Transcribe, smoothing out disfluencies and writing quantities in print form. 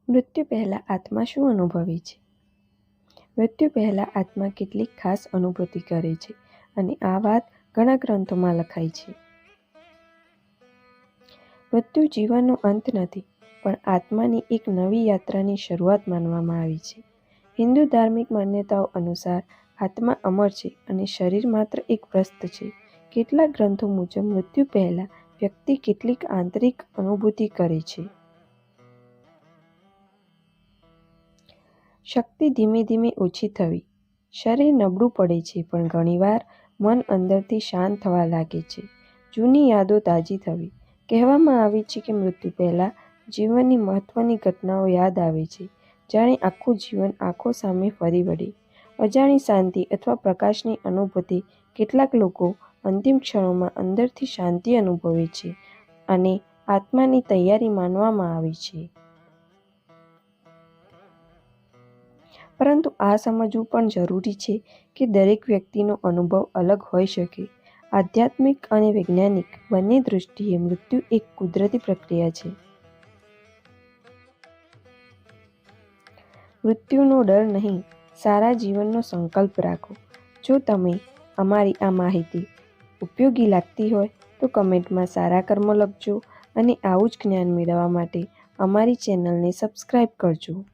મૃત્યુ પહેલાં આત્મા શું અનુભવે છે? મૃત્યુ પહેલાં આત્મા કેટલીક ખાસ અનુભૂતિ કરે છે અને આ વાત ઘણા ગ્રંથોમાં લખાઈ છે. મૃત્યુ જીવનનો અંત નથી, પણ આત્માની એક નવી યાત્રાની શરૂઆત માનવામાં આવી છે. હિન્દુ ધાર્મિક માન્યતાઓ અનુસાર આત્મા અમર છે અને શરીર માત્ર એક વસ્તુ છે. કેટલાક ગ્રંથો મુજબ મૃત્યુ પહેલાં વ્યક્તિ કેટલીક આંતરિક અનુભૂતિ કરે છે. શક્તિ ધીમે ધીમે ઓછી થવી. શરીર નબળું પડે છે, પણ ઘણીવાર મન અંદરથી શાંત થવા લાગે છે. જૂની યાદો તાજી થવી. કહેવામાં આવે છે કે મૃત્યુ પહેલાં જીવનની મહત્ત્વની ઘટનાઓ યાદ આવે છે, જાણે આખું જીવન આંખો સામે ફરી વળે. અજાણી શાંતિ અથવા પ્રકાશની અનુભૂતિ. કેટલાક લોકો અંતિમ ક્ષણોમાં અંદરથી શાંતિ અનુભવે છે અને આત્માની તૈયારી માનવામાં આવે છે. પરંતુ આ સમજવું પણ જરૂરી છે કે દરેક વ્યક્તિનો અનુભવ અલગ હોઈ શકે. આધ્યાત્મિક અને વૈજ્ઞાનિક બંને દૃષ્ટિએ મૃત્યુ એક કુદરતી પ્રક્રિયા છે. મૃત્યુનો ડર નહીં, સારા જીવનનો સંકલ્પ રાખો. જો તમે અમારી આ માહિતી ઉપયોગી લાગતી હોય તો કમેન્ટમાં સારા કર્મ લખજો અને આવું જ જ્ઞાન મેળવવા માટે અમારી ચેનલને સબસ્ક્રાઈબ કરજો.